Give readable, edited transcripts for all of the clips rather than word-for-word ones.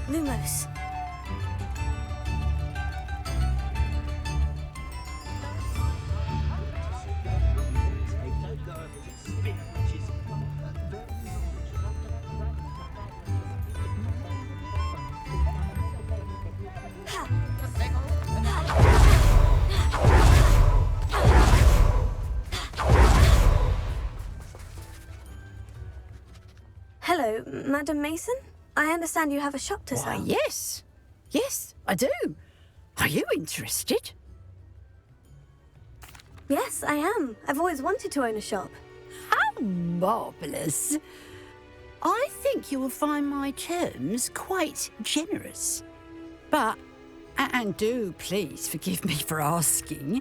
Lumos. Hello, Madam Mason? I understand you have a shop to Why, sell. yes. Yes, I do. Are you interested? Yes, I am. I've always wanted to own a shop. How marvellous. I think you will find my terms quite generous. But, and do please forgive me for asking,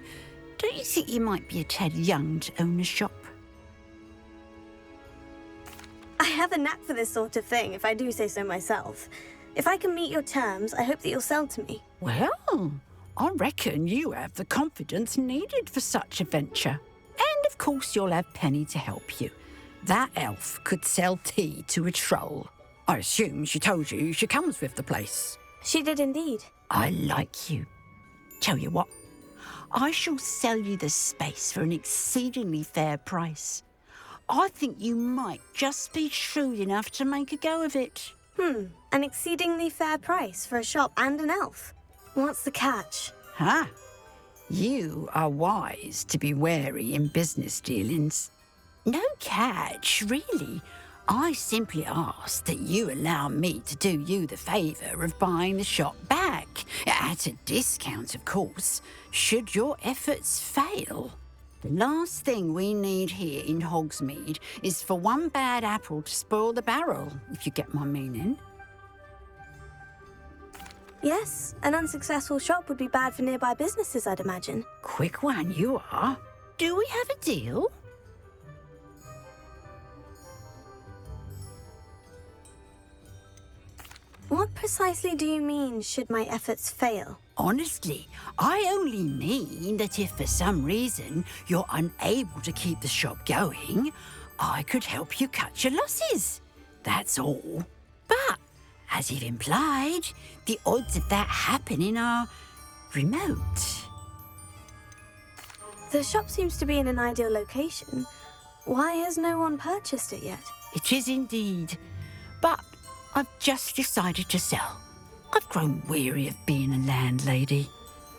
don't you think you might be a tad young to own a shop? I have a knack for this sort of thing, if I do say so myself. If I can meet your terms, I hope that you'll sell to me. Well, I reckon you have the confidence needed for such a venture. And of course you'll have Penny to help you. That elf could sell tea to a troll. I assume she told you she comes with the place. She did indeed. I like you. Tell you what, I shall sell you the space for an exceedingly fair price. I think you might just be shrewd enough to make a go of it. An exceedingly fair price for a shop and an elf. What's the catch? Huh? You are wise to be wary in business dealings. No catch, really. I simply ask that you allow me to do you the favour of buying the shop back. At a discount, of course, should your efforts fail. The last thing we need here in Hogsmeade is for one bad apple to spoil the barrel, if you get my meaning. Yes, an unsuccessful shop would be bad for nearby businesses, I'd imagine. Quick one, you are. Do we have a deal? What precisely do you mean, should my efforts fail? Honestly, I only mean that if for some reason you're unable to keep the shop going, I could help you cut your losses. That's all. But, as you've implied, the odds of that happening are remote. The shop seems to be in an ideal location. Why has no one purchased it yet? It is indeed. But I've just decided to sell. I've grown weary of being a landlady.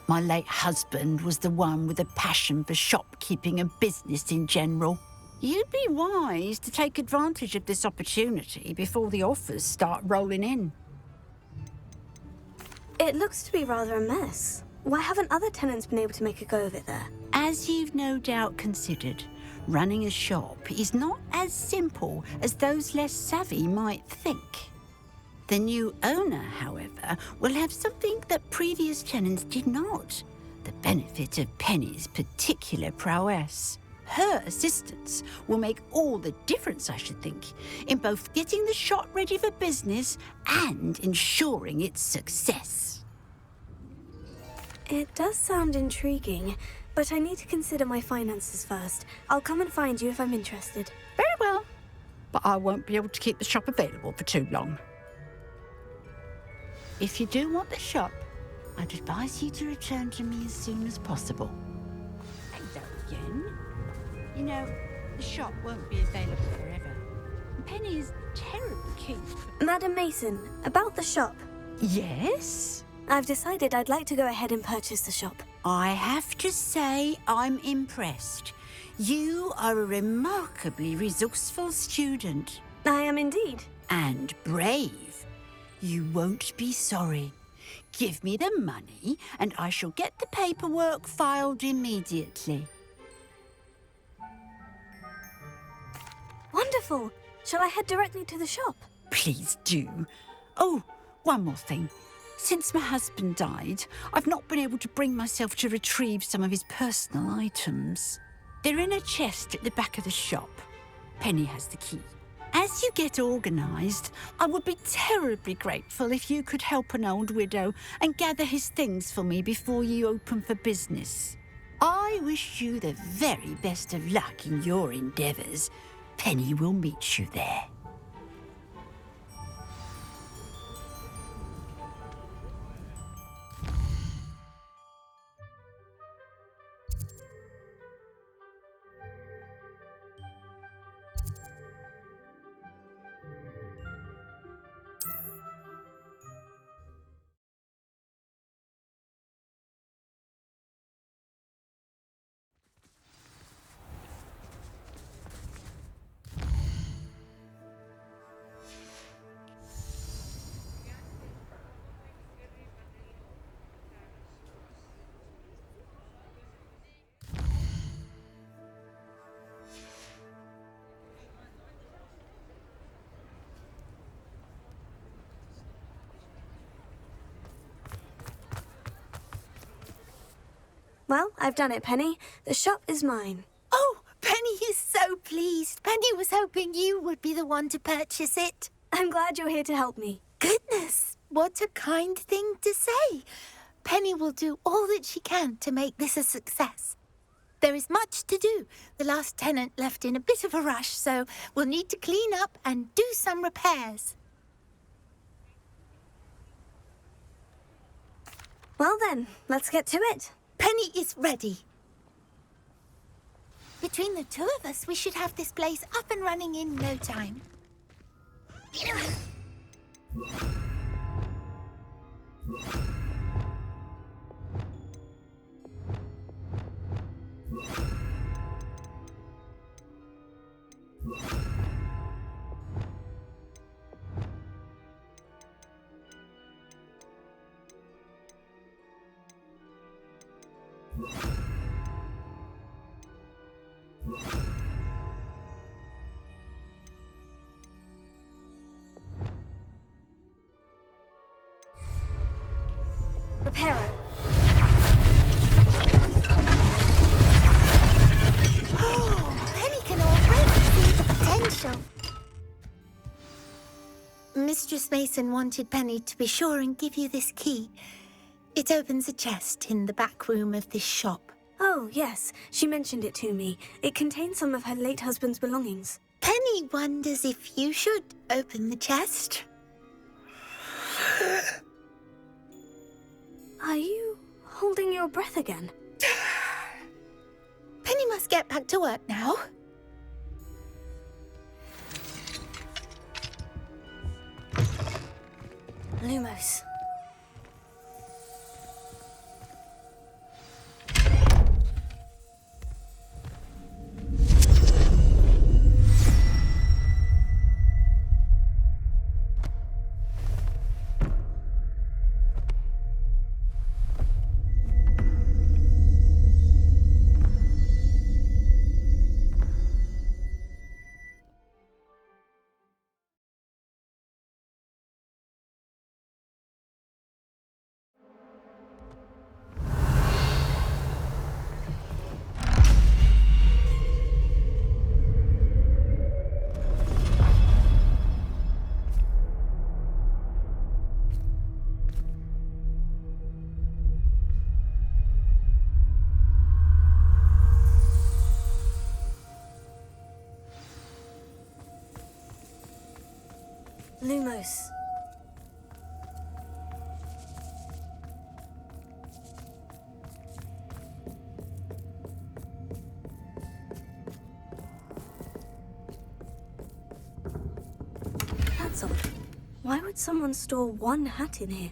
My late husband was the one with a passion for shopkeeping and business in general. You'd be wise to take advantage of this opportunity before the offers start rolling in. It looks to be rather a mess. Why haven't other tenants been able to make a go of it there? As you've no doubt considered, running a shop is not as simple as those less savvy might think. The new owner, however, will have something that previous tenants did not. The benefit of Penny's particular prowess. Her assistance will make all the difference, I should think, in both getting the shop ready for business and ensuring its success. It does sound intriguing, but I need to consider my finances first. I'll come and find you if I'm interested. Very well, but I won't be able to keep the shop available for too long. If you do want the shop, I'd advise you to return to me as soon as possible. Hello again. You know, the shop won't be available forever. Penny is terribly keen. Madam Mason, about the shop. Yes? I've decided I'd like to go ahead and purchase the shop. I have to say I'm impressed. You are a remarkably resourceful student. I am indeed. And brave. You won't be sorry. Give me the money and I shall get the paperwork filed immediately. Wonderful. Shall I head directly to the shop? Please do. Oh, one more thing. Since my husband died, I've not been able to bring myself to retrieve some of his personal items. They're in a chest at the back of the shop. Penny has the key. As you get organised, I would be terribly grateful if you could help an old widow and gather his things for me before you open for business. I wish you the very best of luck in your endeavours. Penny will meet you there. Well, I've done it, Penny. The shop is mine. Oh, Penny is so pleased. Penny was hoping you would be the one to purchase it. I'm glad you're here to help me. Goodness, what a kind thing to say. Penny will do all that she can to make this a success. There is much to do. The last tenant left in a bit of a rush, so we'll need to clean up and do some repairs. Well then, let's get to it. Penny is ready. Between the two of us, we should have this place up and running in no time. Repairer. Oh, Penny can already see the potential. Mistress Mason wanted Penny to be sure and give you this key. It opens a chest in the back room of this shop. Oh, yes. She mentioned it to me. It contains some of her late husband's belongings. Penny wonders if you should open the chest. Are you holding your breath again? Penny must get back to work now. Lumos. Lumos. That's odd. Why would someone store one hat in here?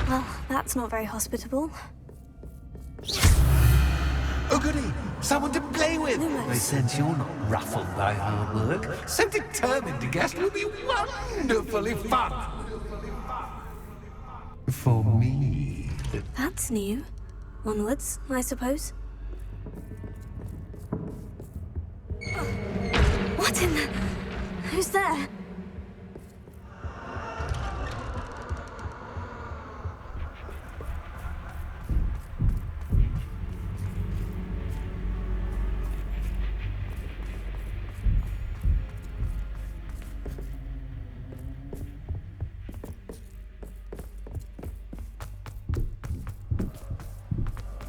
Well, that's not very hospitable. Oh, goody! Someone to play with! Lumos. I sense you're not ruffled by hard work. So determined to guess will be wonderfully fun! For me. That's new. Onwards, I suppose. What in the... Who's there?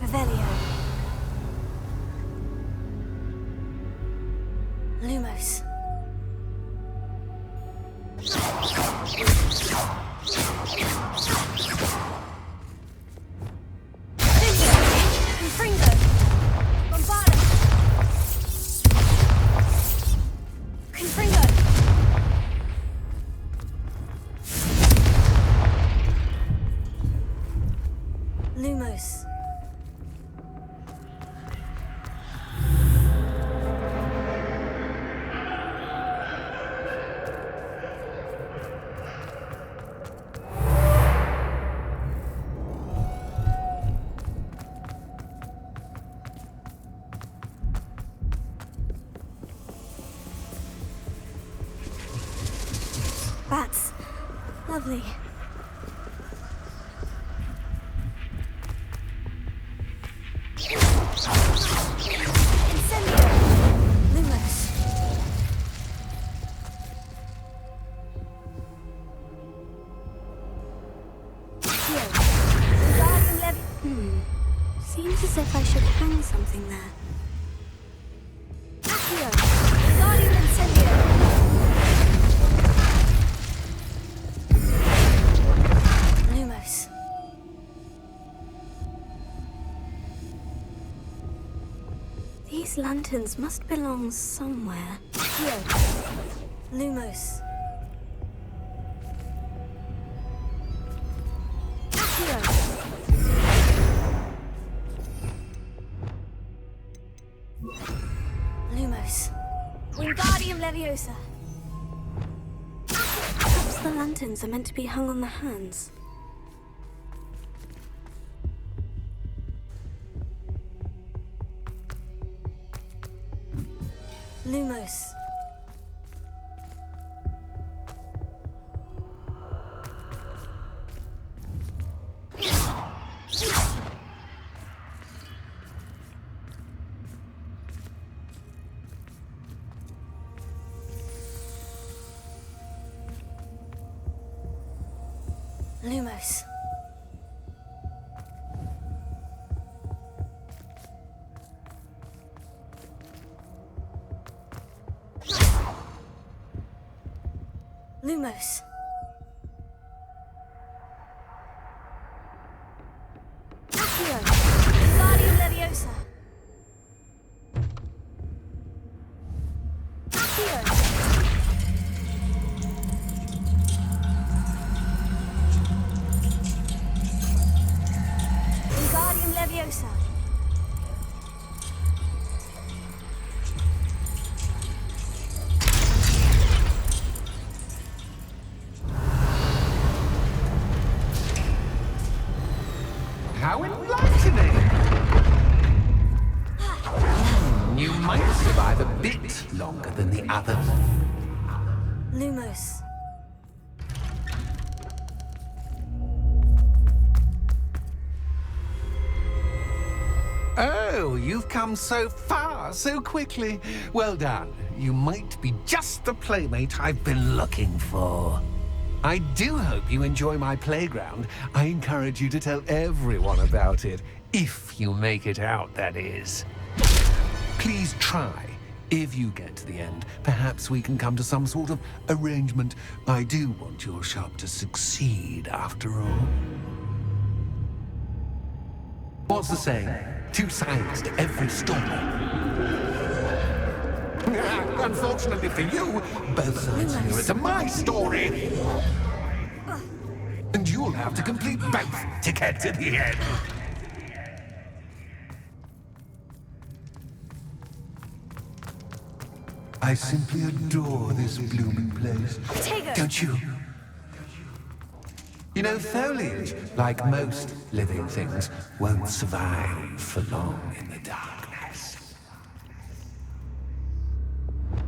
Revelio. Lumos. Confringo. Bombarda. Confringo. Lumos. Bats. Lovely. as if I should hang something there. Accio! Guardian Incendio! Lumos. These lanterns must belong somewhere. Accio! Lumos. Accio! Lumos. Wingardium Leviosa! Perhaps the lanterns are meant to be hung on the hands. Lumos. Lumos. Lumos. Accio! Wingardium Leviosa! Accio! Wingardium Leviosa! How enlightening! You might survive a bit longer than the others. Lumos. Oh, you've come so far so quickly. Well done. You might be just the playmate I've been looking for. I do hope you enjoy my playground. I encourage you to tell everyone about it. If you make it out, that is. Please try. If you get to the end, perhaps we can come to some sort of arrangement. I do want your shop to succeed, after all. What's the saying? Two sides to every story. Unfortunately for you, both sides here to my story. And you'll have to complete both to get to the end. I simply adore this blooming place. Potato! Don't you? You know, foliage, like most living things, won't survive for long in the darkness.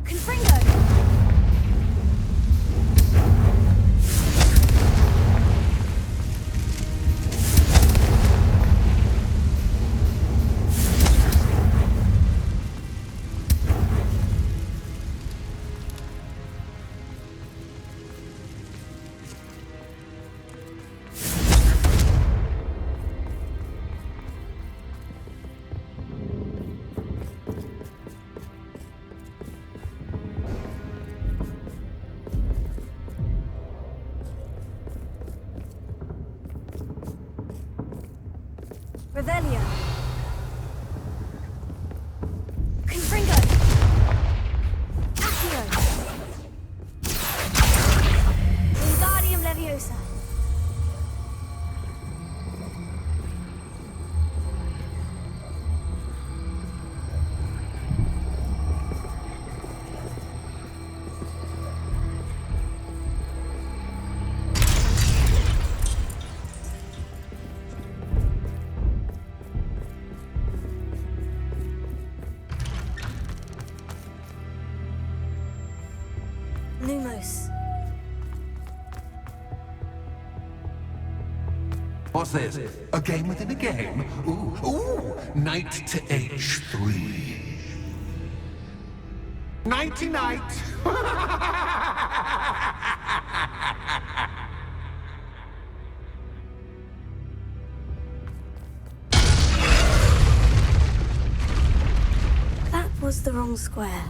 Confringo! Revelio. Confringo. Accio. Wingardium Leviosa. Lumos. What's this? A game within a game? Ooh, knight to H3. Nighty-night! the wrong square.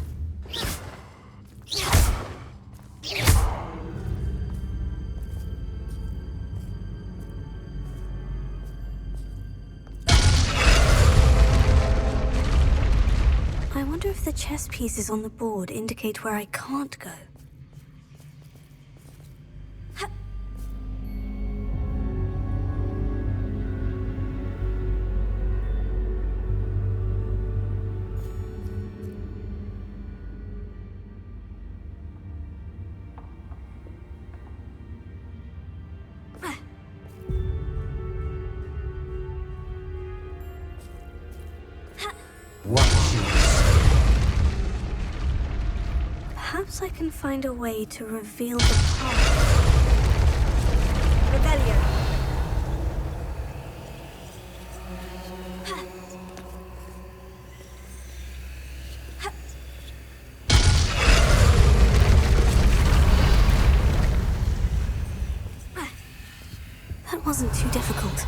I wonder if the chess pieces on the board indicate where I can't go. Perhaps I can find a way to reveal the path. Rebellion. That wasn't too difficult.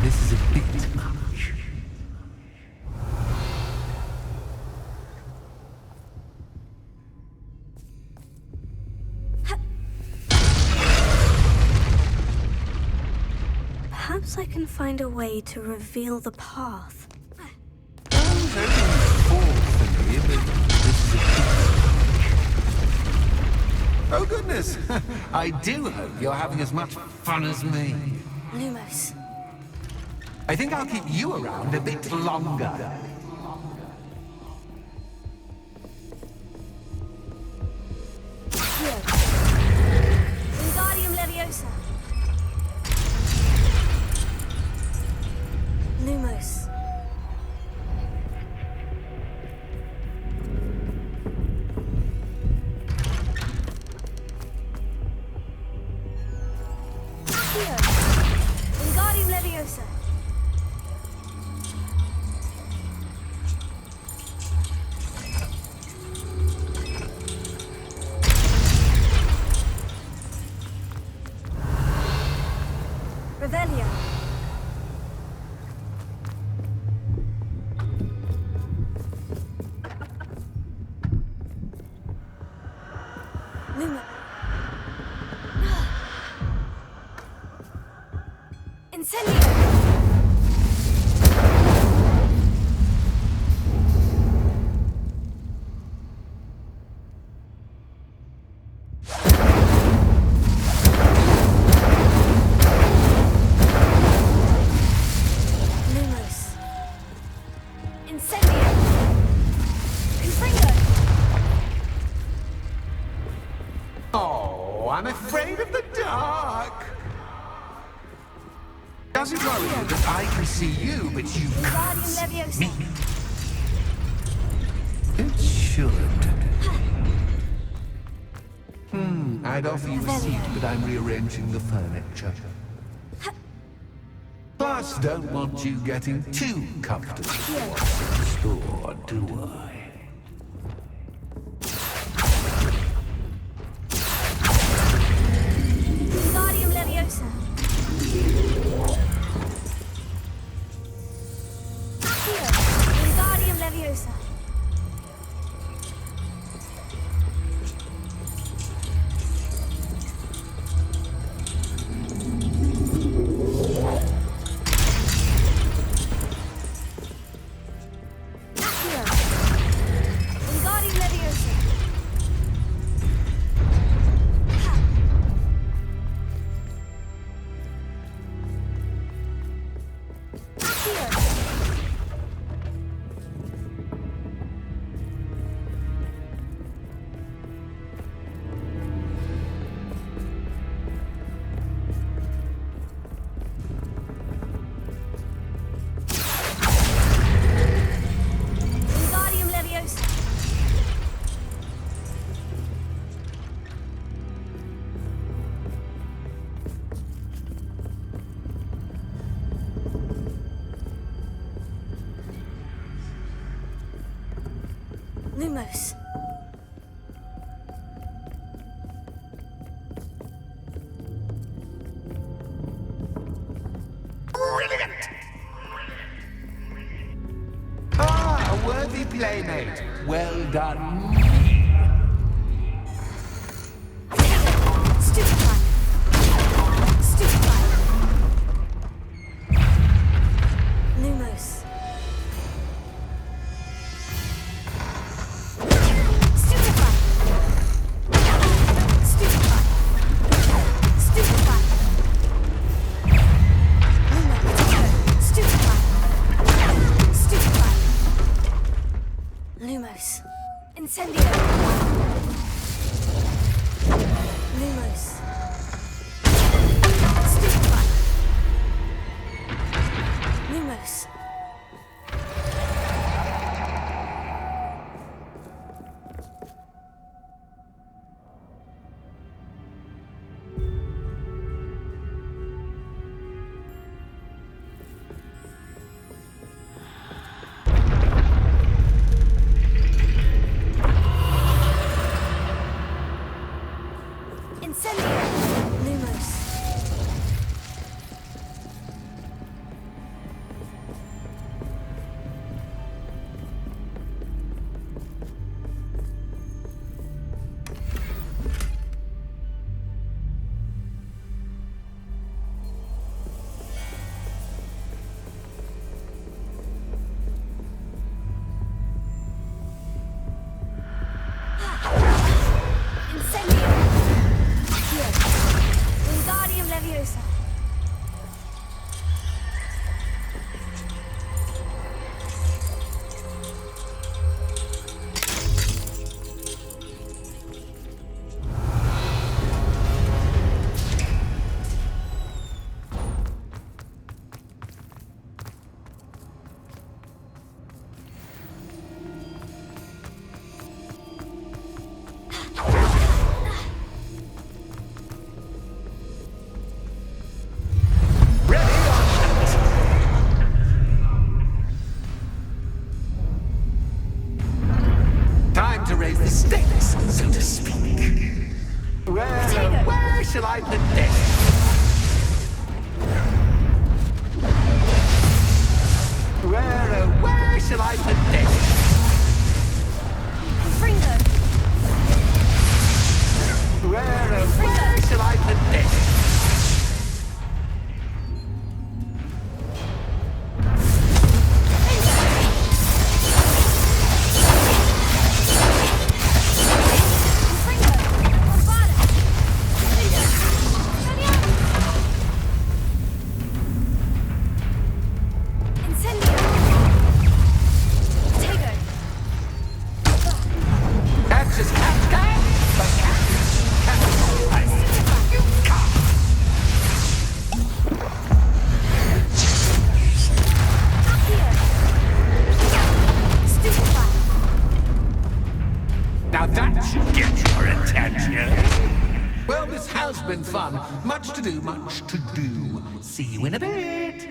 This is a bit much. Perhaps I can find a way to reveal the path. Oh goodness! I do hope you're having as much fun as me. Lumos. I think I'll keep you around a bit longer. Wingardium Leviosa. Lumos. Wingardium Leviosa. Revelio. Luma. Incendio. Lumos. Incendio. Confringo. Oh, I'm afraid of the dark. Does it worry you that I can see you, but you can't Wingardium see Leviosa. me? It should. I'd offer you a seat, but I'm rearranging the furniture. Plus, don't want you getting too comfortable. What's in store, do I? Wingardium Leviosa. Wingardium Leviosa. Wingardium Leviosa. Wingardium Leviosa. Lumos. a worthy playmate. Well done. Stupefy. Stupefy. Lumos. Stupefy. Stupefy. Stupefy. Lumos. Stupefy. Stupefy. Lumos. Incendio. Lumos. Stupefy. Lumos. Incendio. Lumos. Incendio. Here. Wingardium Leviosa. Time to raise the stakes, so to speak. Where shall I put this? Where shall I put this? Fringo. Where shall I put this? Fringo. Bombada. Incendio. Tego. Catch us, Stupefy. Now that should get your attention. Well, this has been fun. Much to do, much to do. See you in a bit.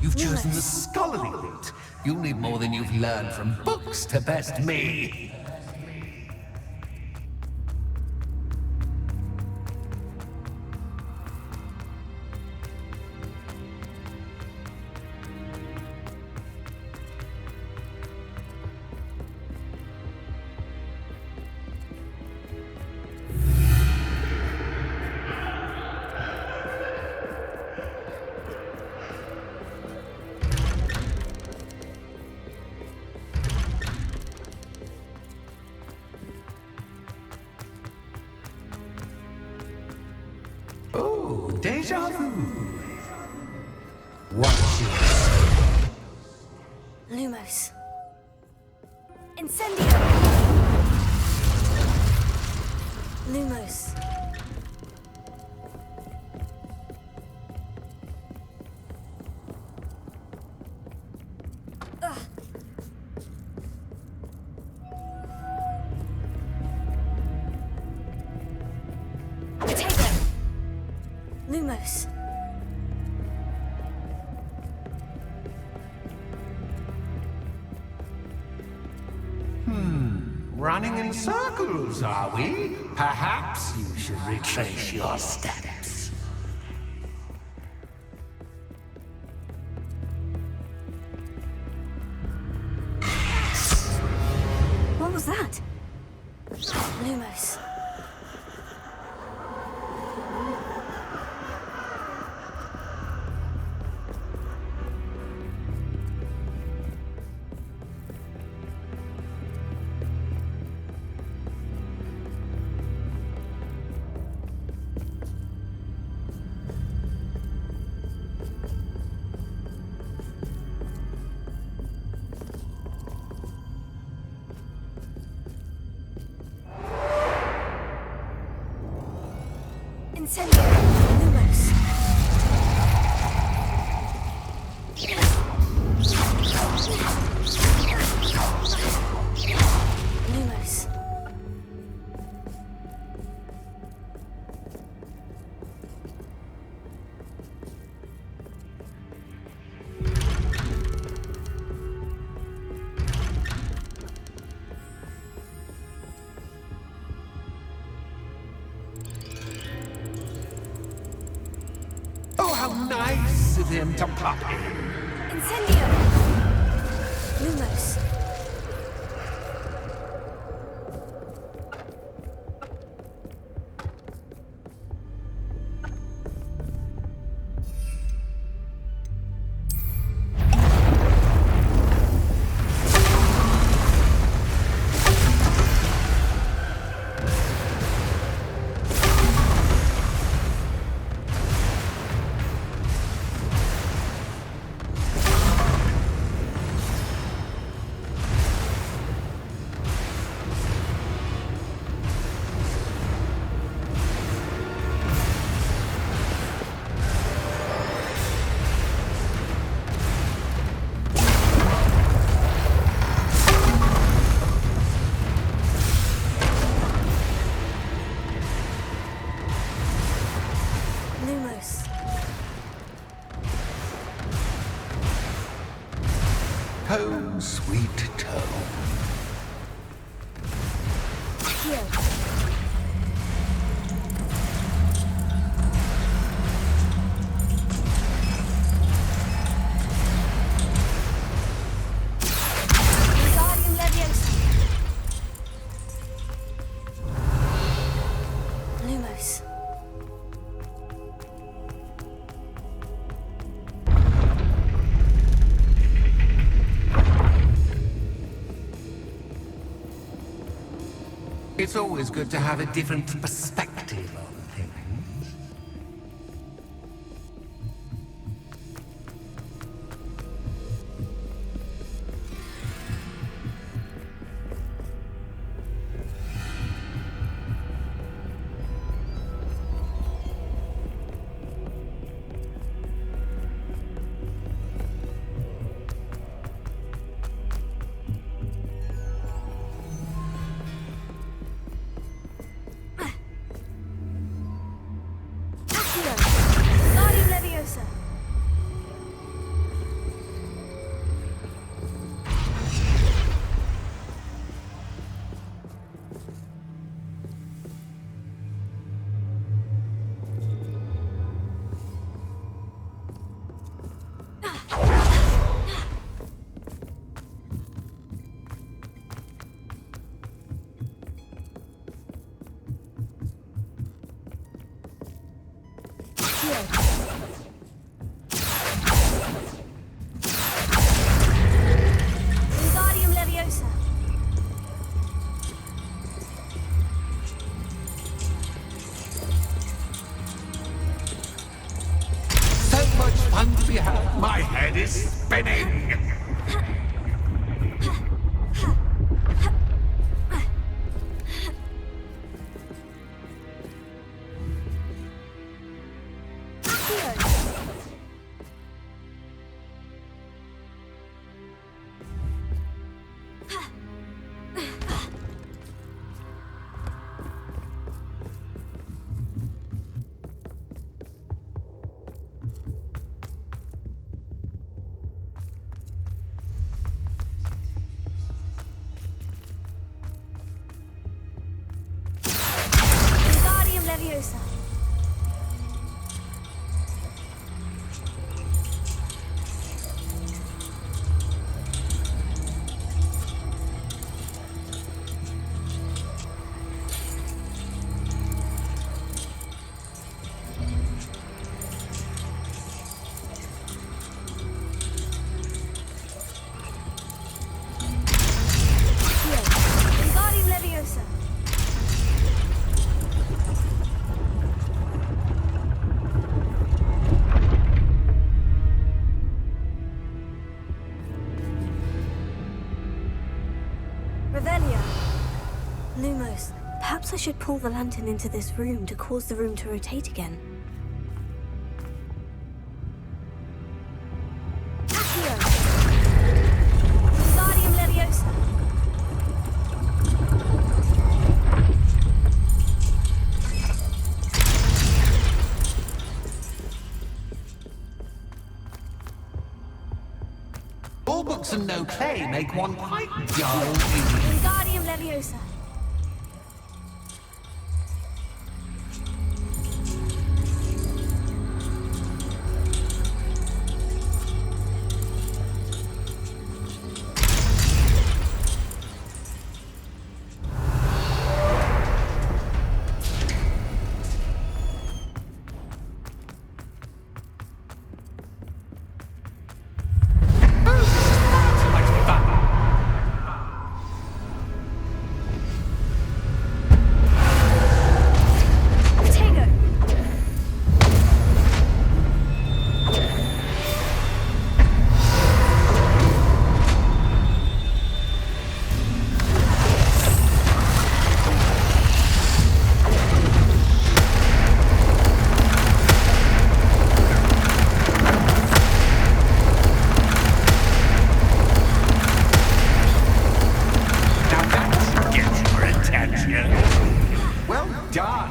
You've chosen the scholarly route. You'll need more than you've learned from books to best me. Oh, deja vu. Watch yours. Lumos. Incendio. Lumos. Ugh. Lumos. Running in circles, are we? Perhaps you should retrace your steps. What was that? Lumos. Incendio. Lumos. Lumos. Oh, how nice of him to pop in. Incendio. Lumos. Lumos. Home, sweet home. Here. Wingardium Leviosa. Lumos. It's always good to have a different perspective on things. Wingardium Leviosa. Wingardium Leviosa. So much fun to be had. My head is spinning. Leviosa. Wingardium Leviosa. Revelio. Lumos, perhaps I should pull the lantern into this room to cause the room to rotate again. Accio. Wingardium Leviosa. All books and no play make one quite dull. Wingardium Leviosa. Tango. Now that gets your attention. Well done.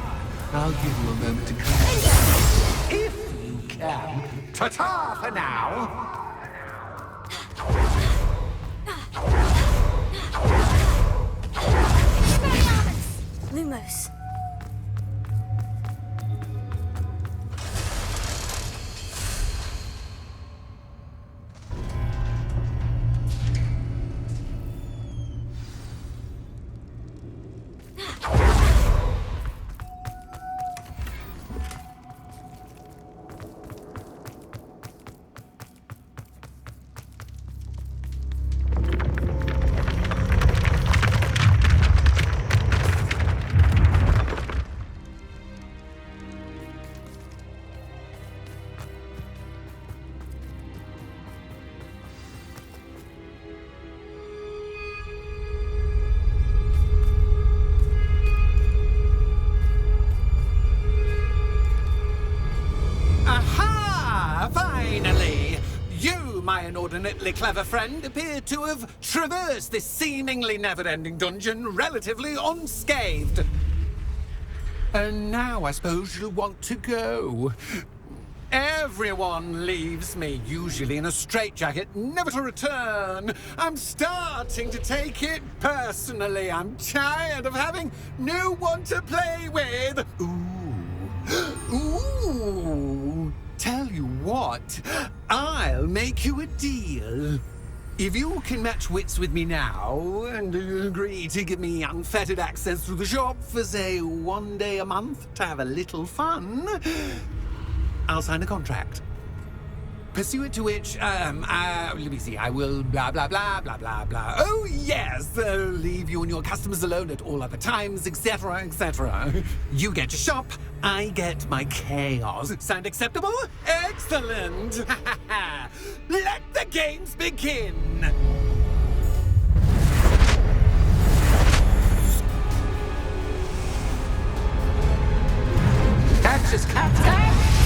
I'll give you a moment to clear. If you can. Ta-ta for now. Lumos. Aha! Finally! You, my inordinately clever friend, appear to have traversed this seemingly never-ending dungeon relatively unscathed. And now I suppose you'll want to go. Everyone leaves me, usually in a straitjacket, never to return. I'm starting to take it personally. I'm tired of having no one to play with. Ooh. Tell you what, I'll make you a deal. If you can match wits with me now and agree to give me unfettered access to the shop for, say, 1 day a month to have a little fun, I'll sign a contract. Pursuant to which, let me see, I will blah, blah, blah, blah, blah, blah. Oh, yes, leave you and your customers alone at all other times, etc., etc. You get your shop, I get my chaos. Sound acceptable? Excellent! Let the games begin! Catch is cat,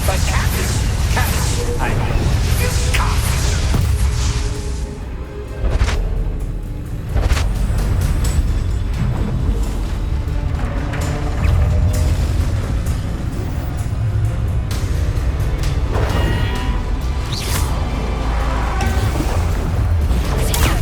but cat is cat. You can't. Tango.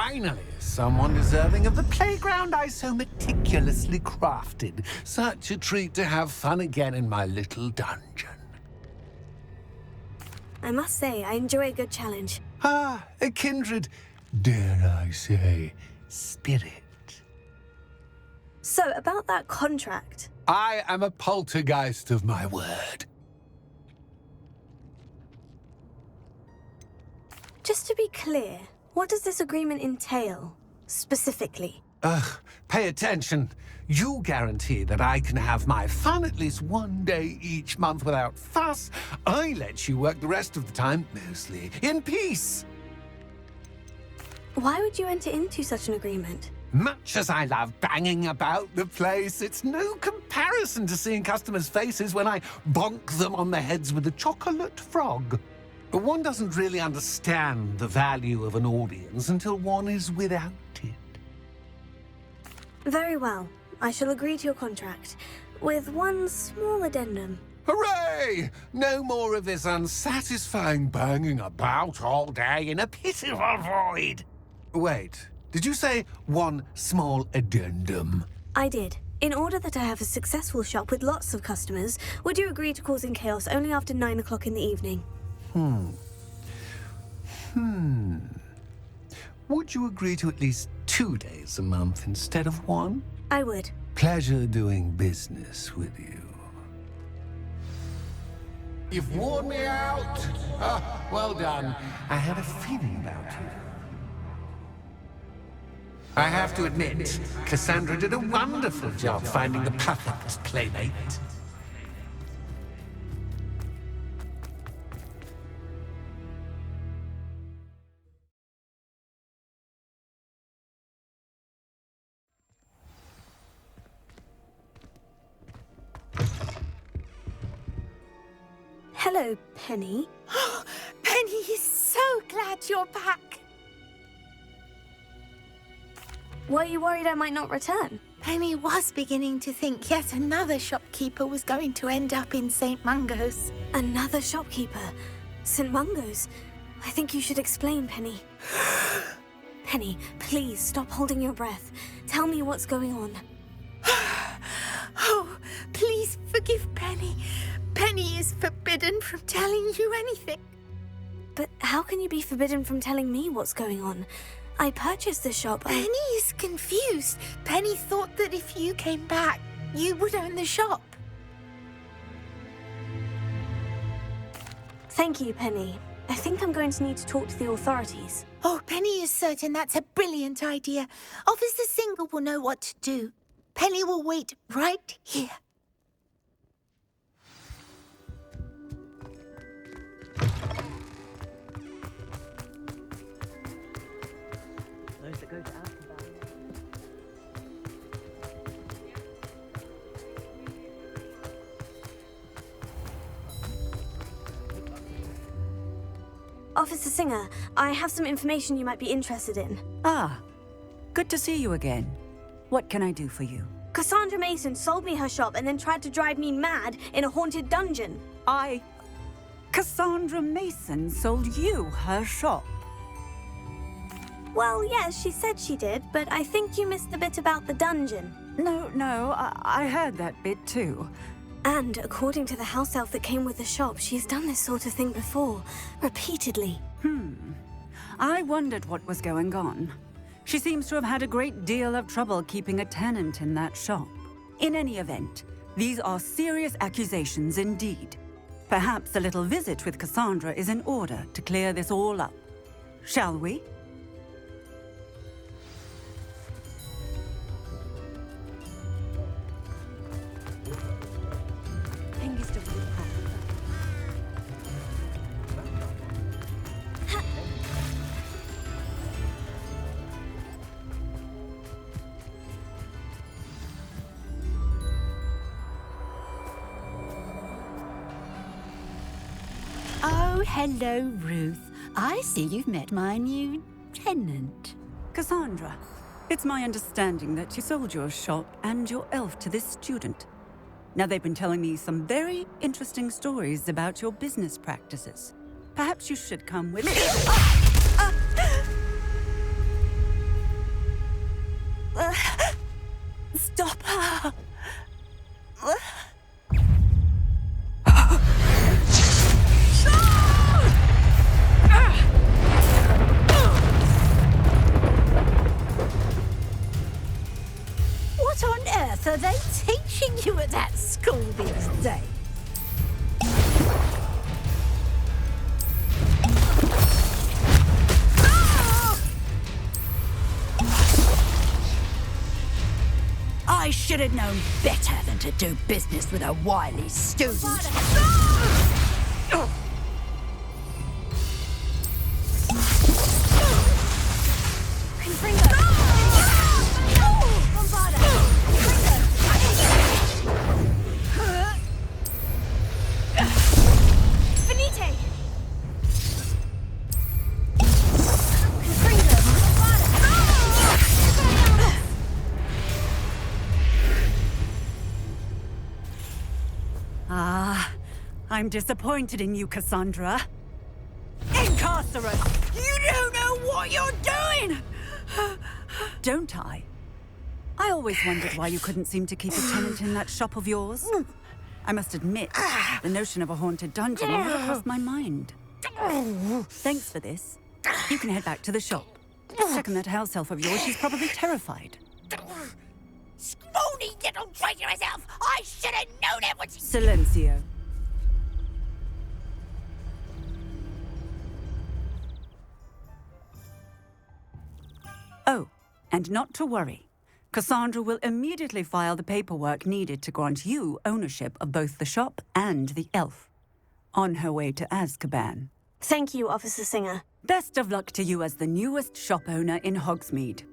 Finally, someone deserving of the playground I so meticulously crafted. Such a treat to have fun again in my little dungeon. I must say, I enjoy a good challenge. Ah, a kindred, dare I say, spirit. So, about that contract. I am a poltergeist of my word. Just to be clear, what does this agreement entail, specifically? Ugh, pay attention. You guarantee that I can have my fun at least one day each month without fuss. I let you work the rest of the time, mostly in peace. Why would you enter into such an agreement? Much as I love banging about the place, it's no comparison to seeing customers' faces when I bonk them on the heads with a chocolate frog. One doesn't really understand the value of an audience until one is without it. Very well. I shall agree to your contract, with one small addendum. Hooray! No more of this unsatisfying banging about all day in a pitiful void. Wait, did you say one small addendum? I did. In order that I have a successful shop with lots of customers, would you agree to causing chaos only after 9 o'clock in the evening? Would you agree to at least 2 days a month instead of one? I would. Pleasure doing business with you. You've worn me out. Ah, well done. I had a feeling about you. I have to admit, Cassandra did a wonderful job finding the perfect playmate. Hello, Penny. Penny is so glad you're back. Were you worried I might not return? Penny was beginning to think yet another shopkeeper was going to end up in St. Mungo's. Another shopkeeper? St. Mungo's? I think you should explain, Penny. Penny, please stop holding your breath. Tell me what's going on. Oh, please forgive Penny. Penny is forbidden from telling you anything. But how can you be forbidden from telling me what's going on? I purchased the shop. Penny is confused. Penny thought that if you came back, you would own the shop. Thank you, Penny. I think I'm going to need to talk to the authorities. Oh, Penny is certain that's a brilliant idea. Officer Singer will know what to do. Penny will wait right here. Officer Singer, I have some information you might be interested in. Ah, good to see you again. What can I do for you? Cassandra Mason sold me her shop and then tried to drive me mad in a haunted dungeon. Cassandra Mason sold you her shop. Well, yes, she said she did, but I think you missed the bit about the dungeon. No, I heard that bit too. And according to the house elf that came with the shop, she's done this sort of thing before, repeatedly. I wondered what was going on. She seems to have had a great deal of trouble keeping a tenant in that shop. In any event, these are serious accusations indeed. Perhaps a little visit with Cassandra is in order to clear this all up. Shall we? Oh, hello, Ruth. I see you've met my new tenant. Cassandra, it's my understanding that you sold your shop and your elf to this student. Now, they've been telling me some very interesting stories about your business practices. Perhaps you should come with... all these days. I should have known better than to do business with a wily student. I'm disappointed in you, Cassandra. Incarcerate! You don't know what you're doing! Don't I? I always wondered why you couldn't seem to keep a tenant in that shop of yours. I must admit, the notion of a haunted dungeon never crossed my mind. Thanks for this. You can head back to the shop. Second that house elf of yours, she's probably terrified. Scrawny little traitor herself! I should have known it was... Silencio. Oh, and not to worry. Cassandra will immediately file the paperwork needed to grant you ownership of both the shop and the elf. On her way to Azkaban. Thank you, Officer Singer. Best of luck to you as the newest shop owner in Hogsmeade.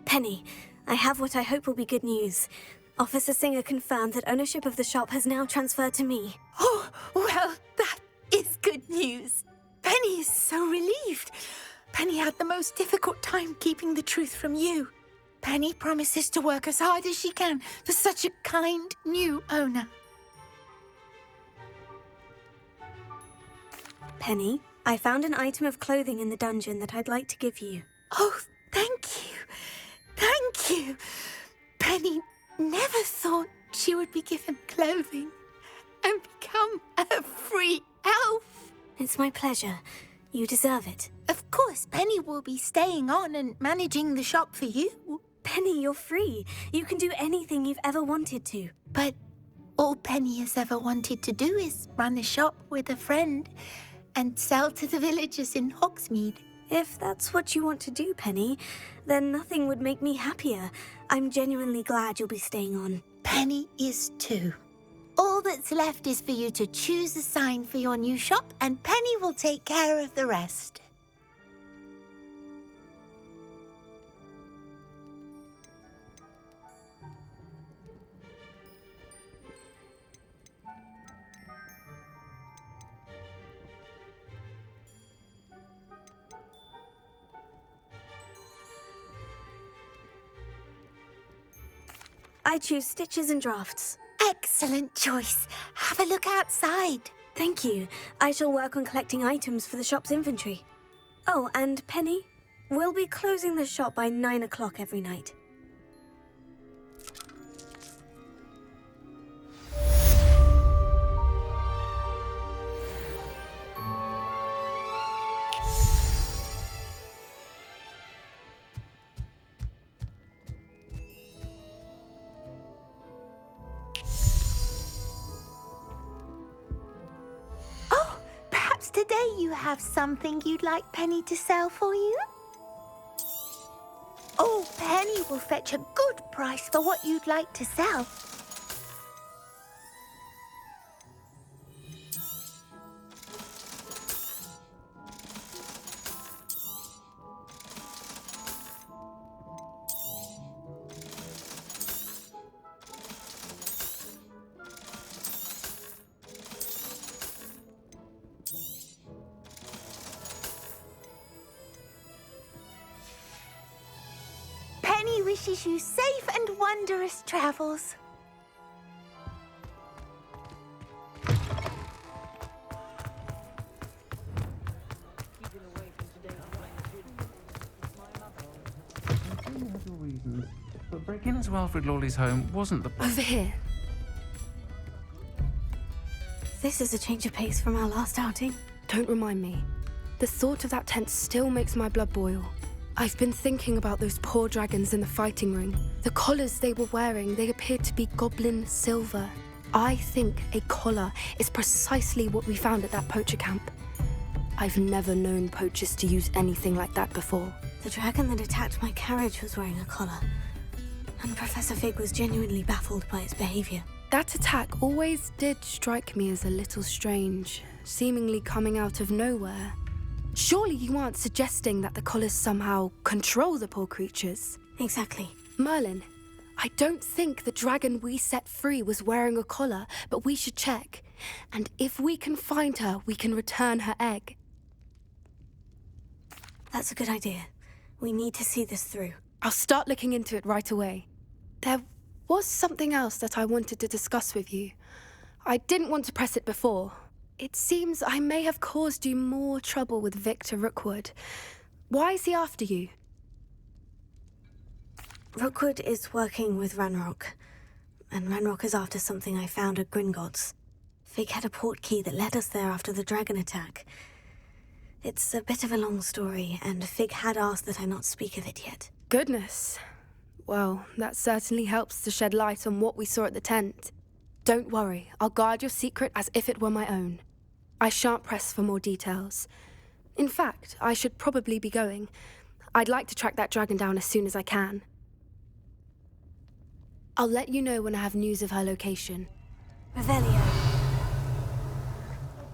Penny, I have what I hope will be good news. Officer Singer confirmed that ownership of the shop has now transferred to me. Oh, well, that is good news. Penny is so relieved. Penny had the most difficult time keeping the truth from you. Penny promises to work as hard as she can for such a kind new owner. Penny, I found an item of clothing in the dungeon that I'd like to give you. Oh, thank you. Thank you. Penny never thought she would be given clothing and become a free elf. It's my pleasure. You deserve it. Of course, Penny will be staying on and managing the shop for you. Penny, you're free. You can do anything you've ever wanted to. But all Penny has ever wanted to do is run a shop with a friend and sell to the villagers in Hogsmeade. If that's what you want to do, Penny, then nothing would make me happier. I'm genuinely glad you'll be staying on. Penny is too. All that's left is for you to choose a sign for your new shop, and Penny will take care of the rest. I choose stitches and drafts. Excellent choice. Have a look outside. Thank you. I shall work on collecting items for the shop's inventory. Oh, and Penny, we'll be closing the shop by 9 o'clock every night. Today you have something you'd like Penny to sell for you? Oh, Penny will fetch a good price for what you'd like to sell. wishes you safe and wondrous travels. But breaking into Alfred Lawley's home wasn't the Over here. This is a change of pace from our last outing. Don't remind me. The thought of that tent still makes my blood boil. I've been thinking about those poor dragons in the fighting ring. The collars they were wearing, they appeared to be goblin silver. I think a collar is precisely what we found at that poacher camp. I've never known poachers to use anything like that before. The dragon that attacked my carriage was wearing a collar. And Professor Fig was genuinely baffled by its behavior. That attack always did strike me as a little strange, seemingly coming out of nowhere. Surely you aren't suggesting that the collars somehow control the poor creatures? Exactly. Merlin, I don't think the dragon we set free was wearing a collar, but we should check. And if we can find her, we can return her egg. That's a good idea. We need to see this through. I'll start looking into it right away. There was something else that I wanted to discuss with you. I didn't want to press it before. It seems I may have caused you more trouble with Victor Rookwood. Why is he after you? Rookwood is working with Ranrock, and Ranrock is after something I found at Gringotts. Fig had a port key that led us there after the dragon attack. It's a bit of a long story, and Fig had asked that I not speak of it yet. Goodness. Well, that certainly helps to shed light on what we saw at the tent. Don't worry, I'll guard your secret as if it were my own. I shan't press for more details. In fact, I should probably be going. I'd like to track that dragon down as soon as I can. I'll let you know when I have news of her location. Revelio.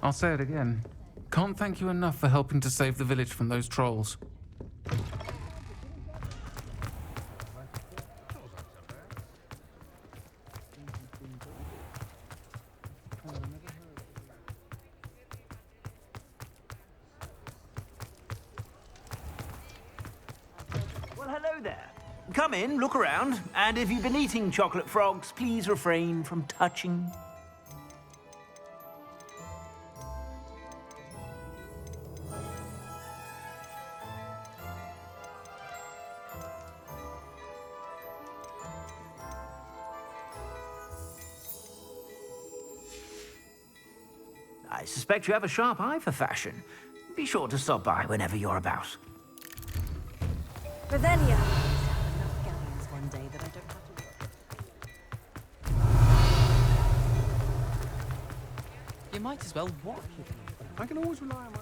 I'll say it again. Can't thank you enough for helping to save the village from those trolls. Well, hello there. Come in, look around, and if you've been eating chocolate frogs, please refrain from touching. I suspect you have a sharp eye for fashion. Be sure to stop by whenever you're about. Revelio. You might as well watch it. I can always rely on my...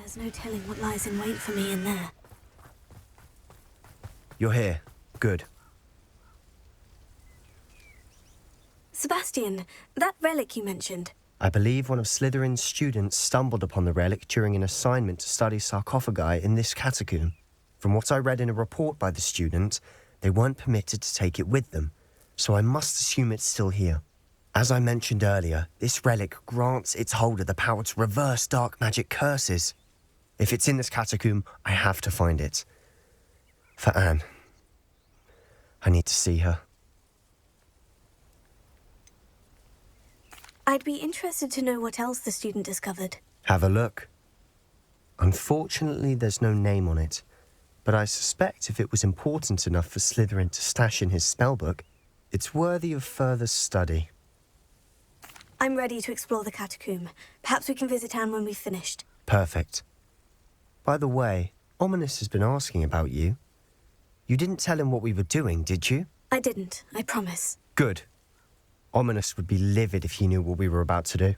There's no telling what lies in wait for me in there. You're here. Good. Sebastian, that relic you mentioned. I believe one of Slytherin's students stumbled upon the relic during an assignment to study sarcophagi in this catacomb. From what I read in a report by the student, they weren't permitted to take it with them, so I must assume it's still here. As I mentioned earlier, this relic grants its holder the power to reverse dark magic curses. If it's in this catacomb, I have to find it. For Anne. I need to see her. I'd be interested to know what else the student discovered. Have a look. Unfortunately, there's no name on it, but I suspect if it was important enough for Slytherin to stash in his spellbook, it's worthy of further study. I'm ready to explore the catacomb. Perhaps we can visit Anne when we've finished. Perfect. By the way, Ominous has been asking about you. You didn't tell him what we were doing, did you? I didn't, I promise. Good. Ominous would be livid if he knew what we were about to do.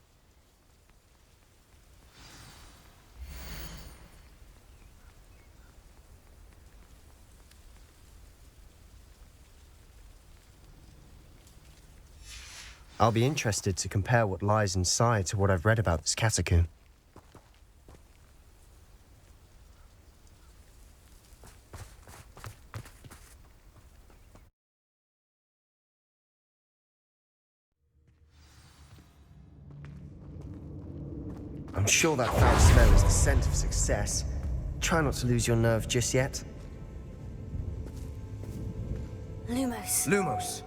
I'll be interested to compare what lies inside to what I've read about this catacomb. I'm sure that foul smell is the scent of success. Try not to lose your nerve just yet. Lumos. Lumos!